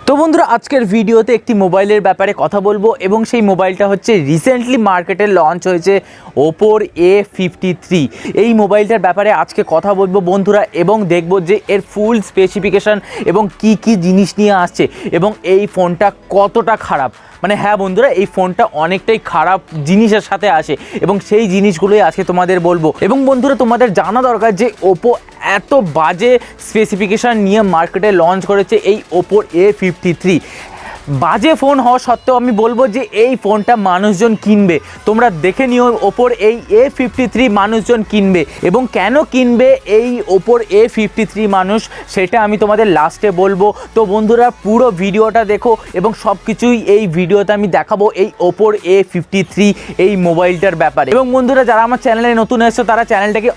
তো বন্ধুরা আজকের ভিডিওতে একটি মোবাইলের ব্যাপারে কথা বলবো এবং সেই মোবাইলটা হচ্ছে রিসেন্টলি মার্কেটে লঞ্চ হয়েছে ওপোর A53। এই মোবাইলটার ব্যাপারে আজকে কথা বলবো বন্ধুরা এবং দেখব যে এর ফুল স্পেসিফিকেশান এবং কি কি জিনিস নিয়ে আসছে এবং এই ফোনটা কতটা খারাপ। মানে হ্যাঁ বন্ধুরা, এই ফোনটা অনেকটাই খারাপ জিনিসের সাথে আসে এবং সেই জিনিসগুলোই আজকে তোমাদের বলবো। এবং বন্ধুরা তোমাদের জানা দরকার যে ওপো এত বাজে স্পেসিফিকেশান নিয়ে মার্কেটে লঞ্চ করেছে এই ওপোর A53। বাজে ফোন হওয়া সত্ত্বেও আমি বলবো যে এই ফোনটা মানুষজন কিনবে। তোমরা দেখে নিও ওপোর এই A53 মানুষজন কিনবে এবং কেন কিনবে এই ওপোর A53 মানুষ, সেটা আমি তোমাদের লাস্টে বলবো। তো বন্ধুরা পুরো ভিডিওটা দেখো এবং সব কিছুই এই ভিডিওতে আমি দেখাবো এই ওপোর A53 এই মোবাইলটার ব্যাপারে। এবং বন্ধুরা যারা আমার চ্যানেলে নতুন এসেছো তারা চ্যানেলটাকে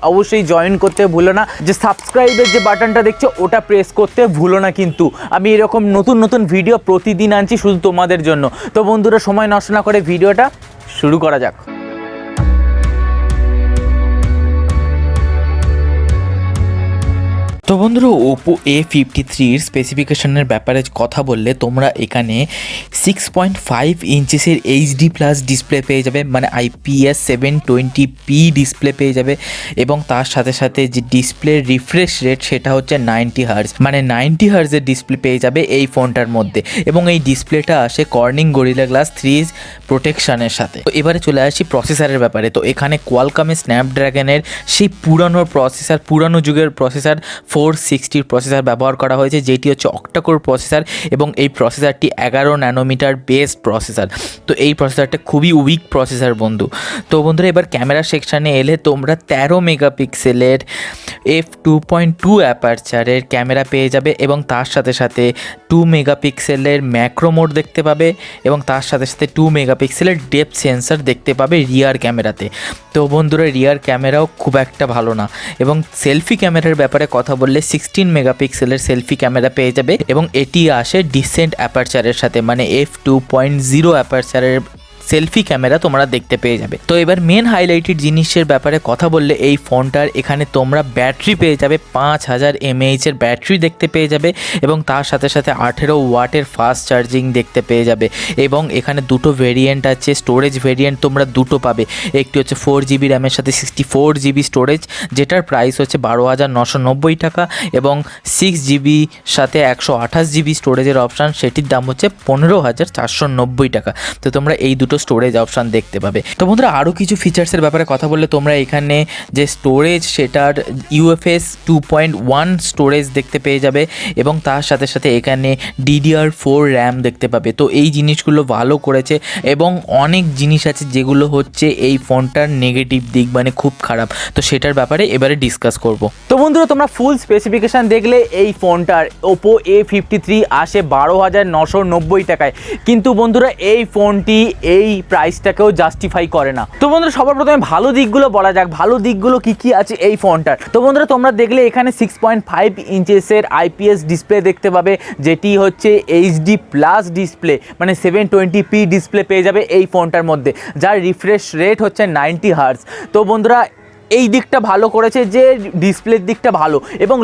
অবশ্যই জয়েন করতে ভুলো না, যে সাবস্ক্রাইবের যে বাটনটা দেখছো ওটা প্রেস করতে ভুলো না। কিন্তু আমি এরকম নতুন ভিডিও প্রতিদিন আনছি শুধু তোমাদের জন্য। তো বন্ধুরা সময় নষ্ট না করে ভিডিওটা শুরু করা যাক। তো বন্ধুরা ওপো A53-র স্পেসিফিকেশনের ব্যাপারে কথা বললে তোমরা এখানে 6.5 ইঞ্চিসের HD+ ডিসপ্লে পেয়ে যাবে, মানে IPS 720p ডিসপ্লে পেয়ে যাবে এবং তার সাথে সাথে যে ডিসপ্লে রিফ্রেশ রেট সেটা হচ্ছে 90 হার্জ, মানে 90 হার্জের ডিসপ্লে পেয়ে যাবে এই ফোনটার মধ্যে। এবং এই ডিসপ্লেটা আসে কর্নিং গরিলা গ্লাস 3 প্রোটেকশনের সাথে। তো এবারে চলে আসি প্রসেসরের ব্যাপারে। তো এখানে কোয়ালকমের স্ন্যাপড্রাগনের সেই পুরানো যুগের প্রসেসর 460 প্রসেসর ব্যবহার করা হয়েছে, যেটি হচ্ছে অক্টাকোর প্রসেসর এবং এই প্রসেসরটি 11 ন্যানোমিটার বেসড প্রসেসর। তো এই প্রসেসরটা খুবই উইক প্রসেসর বন্ধু। তো বন্ধুরা এবার ক্যামেরা সেকশানে এলে তোমরা 13 মেগাপিক্সেলের f2.2 অ্যাপারচারের ক্যামেরা পেয়ে যাবে এবং তার সাথে সাথে 2 মেগাপিক্সেলের ম্যাক্রো মোড দেখতে পাবে এবং তার সাথে সাথে 2 মেগাপিক্সেলের ডেপথ সেন্সর দেখতে পাবে রিয়ার ক্যামেরাতে। তো বন্ধুরা রিয়ার ক্যামেরাও খুব একটা ভালো না। এবং সেলফি ক্যামেরার ব্যাপারে কথা বললে 16 মেগাপিক্সেলের সেলফি ক্যামেরা পেয়ে যাবে এবং এটি আসে ডিসেন্ট অ্যাপারচারের সাথে, মানে f2.0 অ্যাপারচারের সেলফি ক্যামেরা তোমরা দেখতে পেয়ে যাবে। তো এবার মেন হাইলাইটেড জিনিসের ব্যাপারে কথা বললে এই ফোনটার এখানে তোমরা ব্যাটারি পেয়ে যাবে, 5000 mAh এর ব্যাটারি দেখতে পেয়ে যাবে এবং তার সাথে সাথে 18 ওয়াটের ফাস্ট চার্জিং দেখতে পেয়ে যাবে। এবং এখানে দুটো ভেরিয়েন্ট আছে, স্টোরেজ ভেরিয়েন্ট তোমরা দুটো পাবে। একটি হচ্ছে 4GB র্যামের সাথে 64GB স্টোরেজ, যেটার প্রাইস হচ্ছে 12,990 টাকা এবং 6GB সাথে 128GB স্টোরেজের অপশান, সেটির দাম হচ্ছে 15,490 টাকা। তো তোমরা এই দুটো স্টোরেজ অপশান দেখতে পাবে। তো বন্ধুরা আরও কিছু ফিচার্সের ব্যাপারে কথা বললে তোমরা এখানে যে স্টোরেজ সেটার UFS 2.1 স্টোরেজ দেখতে পেয়ে যাবে এবং তার সাথে সাথে এখানে DDR4 র্যাম দেখতে পাবে। তো এই জিনিসগুলো ভালো করেছে এবং অনেক জিনিস আছে যেগুলো হচ্ছে এই ফোনটার নেগেটিভ দিক, মানে খুব খারাপ। তো সেটার ব্যাপারে এবারে ডিসকাস করব। তো বন্ধুরা তোমরা ফুল স্পেসিফিকেশান দেখলে এই ফোনটার ওপো A53 আসে 12,990 টাকায়। কিন্তু বন্ধুরা এই ফোনটি এই প্রাইসটাকেও জাস্টিফাই করে না। তো বন্ধুরা সবার প্রথমে ভালো দিকগুলো বলা যাক, ভালো দিকগুলো কি কি আছে এই ফোনটার। তো বন্ধুরা তোমরা দেখলে এখানে 6.5 ইঞ্চেসের IPS ডিসপ্লে দেখতে পাবে, যেটি হচ্ছে HD+ ডিসপ্লে, মানে 720p ডিসপ্লে পেয়ে যাবে এই ফোনটার মধ্যে, যার রিফ্রেশ রেট হচ্ছে 90 হার্জ। তো বন্ধুরা এই দিকটা ভালো করেছে যে ডিসপ্লের দিকটা ভালো এবং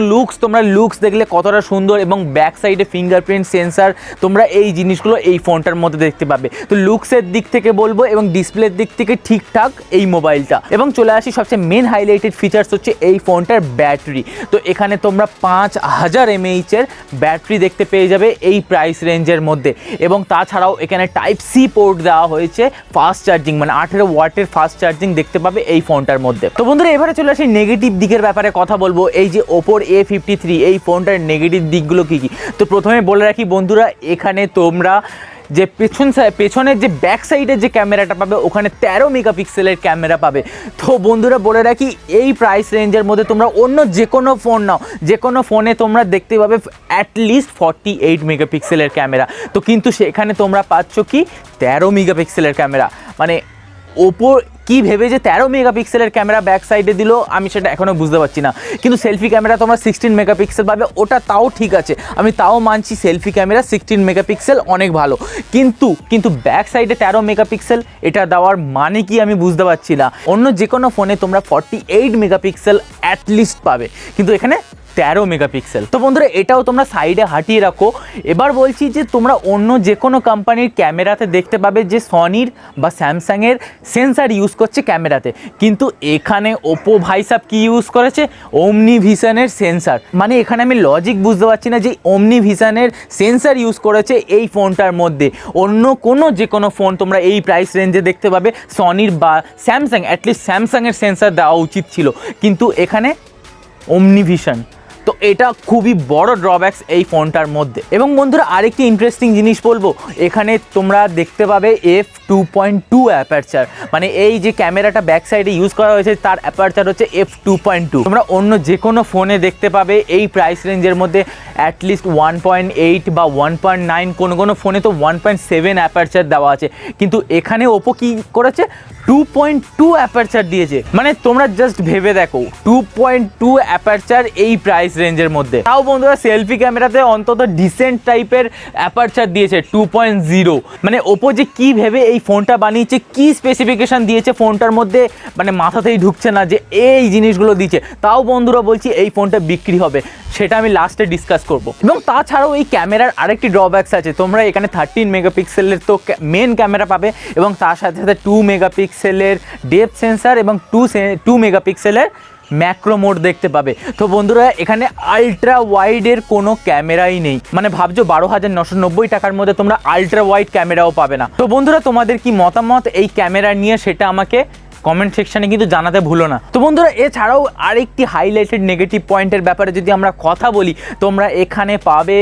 তোমরা লুকস দেখলে কতটা সুন্দর এবং ব্যাক সাইডে ফিঙ্গারপ্রিন্ট সেন্সার তোমরা এই জিনিসগুলো এই ফোনটার মধ্যে দেখতে পাবে। তো লুকসের দিক থেকে বলবো এবং ডিসপ্লের দিক থেকে ঠিকঠাক এই মোবাইলটা। এবং চলে আসি সবচেয়ে মেন হাইলাইটেড ফিচার্স হচ্ছে এই ফোনটার ব্যাটারি। তো এখানে তোমরা 5000 mAh এর ব্যাটারি দেখতে পেয়ে যাবে এই প্রাইস রেঞ্জের মধ্যে এবং তাছাড়াও এখানে Type-C পোর্ট দেওয়া হয়েছে, ফাস্ট চার্জিং, মানে 18 ওয়াটের ফাস্ট চার্জিং দেখতে পাবে এই ফোনটার মধ্যে। তো বন্ধুরা এবারে চলে আসি নেগেটিভ দিকের ব্যাপারে কথা বলবো। এই যে ওপোর A53 এই ফোনটার নেগেটিভ দিকগুলো কী কী। তো প্রথমে বলে রাখি বন্ধুরা, এখানে তোমরা যে পেছনের যে ব্যাক সাইডের যে ক্যামেরাটা পাবে ওখানে 13 মেগাপিক্সেলের ক্যামেরা পাবে। তো বন্ধুরা বলে রাখি এই প্রাইস রেঞ্জের মধ্যে তোমরা অন্য যে কোনো ফোন নাও, যে কোনো ফোনে তোমরা দেখতে পাবে অ্যাটলিস্ট 48 মেগাপিক্সেলের ক্যামেরা। তো কিন্তু সেখানে তোমরা পাচ্ছ কি 13 মেগাপিক্সেলের ক্যামেরা। মানে ওপো কি ভেবে যে 13 মেগাপিক্সেলের ক্যামেরা ব্যাক সাইডে দিল আমি সেটা এখনও বুঝতে পারছি না। কিন্তু সেলফি ক্যামেরা তোমরা 16 মেগাপিক্সেল পাবে, ওটা তাও ঠিক আছে, আমি তাও মানছি সেলফি ক্যামেরা 16 মেগাপিক্সেল অনেক ভালো। কিন্তু ব্যাক সাইডে 13 মেগাপিক্সেল এটা দেওয়ার মানে কি আমি বুঝতে পারছি না। অন্য যে কোনো ফোনে তোমরা 48 মেগাপিক্সেল অ্যাটলিস্ট পাবে, কিন্তু এখানে 13 মেগাপিক্সেল। তো বন্ধুরা এটাও তোমরা সাইডে হাঁটিয়ে রাখো। এবার বলছি যে তোমরা অন্য যে কোনো কোম্পানির ক্যামেরাতে দেখতে পাবে যে সনির বা স্যামসাংয়ের সেন্সার ইউজ করছে ক্যামেরাতে, কিন্তু এখানে ওপো ভাইসাব কি ইউজ করেছে, ওমনি ভিশনের সেন্সার। মানে এখানে আমি লজিক বুঝতে পারছি না যে ওমনি ভিশনের সেন্সার ইউজ করেছে এই ফোনটার মধ্যে। অন্য কোনো যে কোনো ফোন তোমরা এই প্রাইস রেঞ্জে দেখতে পাবে সনির বা স্যামসাং, অ্যাটলিস্ট স্যামসাংয়ের সেন্সার দেওয়া উচিত ছিল, কিন্তু এখানে ওমনি ভিশন। তো এটা খুবই বড় ড্রব্যাকস এই ফোনটার মধ্যে। এবং বন্ধুরা আরেকটি ইন্টারেস্টিং জিনিস বলবো, এখানে তোমরা দেখতে পাবে f2.2 অ্যাপারচার, মানে এই যে ক্যামেরাটা ব্যাক সাইডে ইউজ করা হয়েছে তার অ্যাপারচার হচ্ছে f2.2। তোমরা অন্য যে কোনো ফোনে দেখতে পাবে এই প্রাইস রেঞ্জের মধ্যে অ্যাটলিস্ট 1.8 বা 1.9, কোনো ফোনে তো 1.7 অ্যাপারচার দেওয়া আছে, কিন্তু এখানে ওপো কি করেছে 2.2 অ্যাপারচার দিয়েছে। মানে তোমরা জাস্ট ভেবে দেখো 2.2 অ্যাপারচার এই প্রাইস রেঞ্জের মধ্যে। তাও বন্ধুরা সেলফি ক্যামেরাতে অন্তত ডিসেন্ট টাইপের অ্যাপারচার দিয়েছে 2.0। মানে ওপো যে কি ভেবে এই ফোনটা বানিয়েছে, কি স্পেসিফিকেশন দিয়েছে ফোনটার মধ্যে, মানে মাথাতেই ঢুকছে না যে এই জিনিসগুলো দিচ্ছে। তাও বন্ধুরা বলছি এই ফোনটা বিক্রি হবে, সেটা আমি লাস্টে ডিসকাস করব। এবং তাছাড়াও এই ক্যামেরার আরেকটি ড্রব্যাকস আছে, তোমরা এখানে 13 মেগাপিক্সেলের তো মেন ক্যামেরা পাবে, এবং তার সাথে সাথে 2 মেগাপিক্সেলের ডেপথ সেন্সার এবং 2 মেগাপিক্সেলের ম্যাক্রো মোড দেখতে পাবে। তো বন্ধুরা এখানে আলট্রা ওয়াইডের কোনো ক্যামেরাই নেই, মানে ভাবছো 12,990 টাকার মধ্যে তোমরা আলট্রা ওয়াইড ক্যামেরাও পাবে না। তো বন্ধুরা তোমাদের কি মতামত এই ক্যামেরা নিয়ে সেটা আমাকে কমেন্ট সেকশানে কিন্তু জানাতে ভুলো না। তো বন্ধুরা এছাড়াও আরেকটি হাইলাইটেড নেগেটিভ পয়েন্টের ব্যাপারে যদি আমরা কথা বলি, তোমরা এখানে পাবে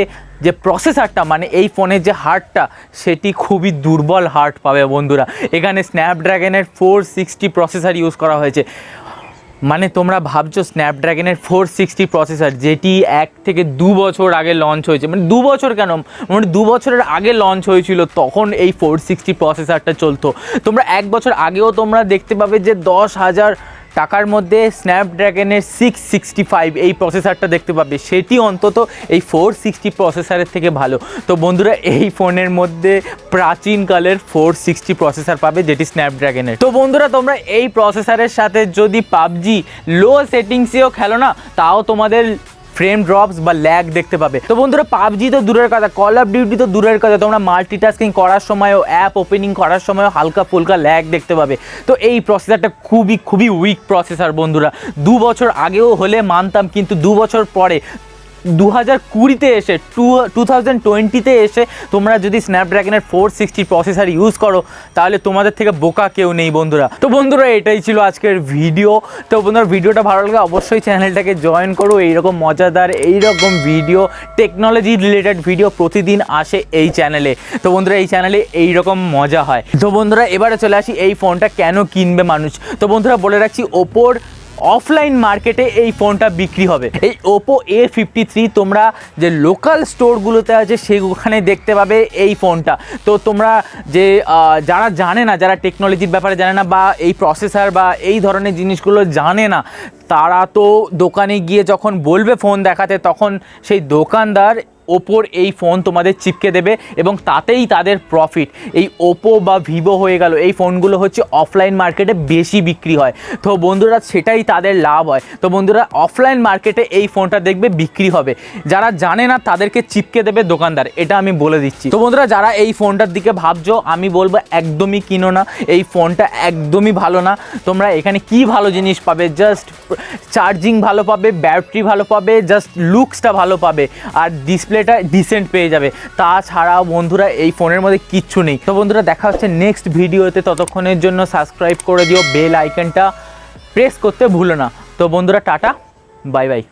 যে প্রসেসরটা, মানে এই ফোনের যে হার্টটা সেটি খুবই দুর্বল হার্ট পাবে বন্ধুরা। এখানে স্ন্যাপড্রাগনের 460 প্রসেসর ইউজ করা হয়েছে। মানে তোমরা ভাবছো স্ন্যাপড্রাগনের 460 প্রসেসর, যেটি 1 থেকে 2 বছর আগে লঞ্চ হয়েছে, মানে 2 বছর কেন, মানে 2 বছরের আগে লঞ্চ হয়েছিল তখন এই 460 প্রসেসরটা চলতো। তোমরা 1 বছর আগেও তোমরা দেখতে পাবে যে 10,000 টাকার মধ্যে স্ন্যাপড্রাগনের 665 এই প্রসেসরটা দেখতে পাবে, সেটি অন্তত এই 460 প্রসেসরের থেকে ভালো। তো বন্ধুরা এই ফোনের মধ্যে প্রাচীনকালের 460 প্রসেসর পাবে, যেটি স্ন্যাপড্রাগনের। তো বন্ধুরা তোমরা এই প্রসেসরের সাথে যদি পাবজি লো সেটিংসেও খেলো না, তাও তোমাদের ফ্রেম ড্রপস বা ল্যাগ দেখতে পাবে। তো বন্ধুরা পাবজি তো দূরের কথা, কল অফ ডিউটি তো দূরের কথা, তোমরা মাল্টিটাস্কিং করার সময়ও, অ্যাপ ওপেনিং করার সময়ও হালকা ফুলকা ল্যাগ দেখতে পাবে। তো এই প্রসেসরটা খুবই উইক প্রসেসর বন্ধুরা। 2 বছর আগেও হলে মানতাম, কিন্তু 2 বছর পরে 2020-তে এসে 2020-তে এসে তোমরা যদি স্ন্যাপড্রাগনের 460 প্রসেসর ইউজ করো, তাহলে তোমাদের থেকে বোকা কেউ নেই বন্ধুরা। তো বন্ধুরা এটাই ছিল আজকের ভিডিও। তো বন্ধুরা ভিডিওটা ভালো লাগে অবশ্যই চ্যানেলটাকে জয়েন করো। এইরকম মজাদার এইরকম ভিডিও, টেকনোলজি রিলেটেড ভিডিও প্রতিদিন আসে এই চ্যানেলে। তো বন্ধুরা এই চ্যানেলে এইরকম মজা হয়। তো বন্ধুরা এবারে চলে আসি এই ফোনটা কেন কিনবে মানুষ। তো বন্ধুরা বলে রাখছি, ওপোর অফলাইন মার্কেটে এই ফোনটা বিক্রি হবে। এই ওপো A53 তোমরা যে লোকাল স্টোরগুলোতে আছে সেখানে দেখতে পাবে এই ফোনটা। তো তোমরা যে যারা জানে না, যারা টেকনোলজির ব্যাপারে জানে না বা এই প্রসেসর বা এই ধরনের জিনিসগুলো জানে না, তারা তো দোকানে গিয়ে যখন বলবে ফোন দেখাতে, তখন সেই দোকানদার ওপোর এই ফোন তোমাদের চিপকে দেবে এবং তাতেই তাদের প্রফিট। এই ওপো বা ভিভো হয়ে গেল, এই ফোনগুলো হচ্ছে অফলাইন মার্কেটে বেশি বিক্রি হয়। তো বন্ধুরা সেটাই তাদের লাভ হয়। তো বন্ধুরা অফলাইন মার্কেটে এই ফোনটা দেখবে বিক্রি হবে, যারা জানে না তাদেরকে চিপকে দেবে দোকানদার, এটা আমি বলে দিচ্ছি। তো বন্ধুরা যারা এই ফোনটার দিকে ভাবছো, আমি বলবো একদমই কিনো না, এই ফোনটা একদমই ভালো না। তোমরা এখানে কি ভালো জিনিস পাবে, জাস্ট চার্জিং ভালো পাবে, ব্যাটারি ভালো পাবে, জাস্ট লুকসটা ভালো পাবে, আর ডিসপ্লেটা ডিসেন্ট পেয়ে যাবে। তাছাড়া বন্ধুরা এই ফোনের মধ্যে কিচ্ছু নেই। তো বন্ধুরা দেখা হচ্ছে নেক্সট ভিডিওতে, ততক্ষণের জন্য সাবস্ক্রাইব করে দিও, বেল আইকনটা প্রেস করতে ভুলো না। তো বন্ধুরা টাটা, বাই বাই।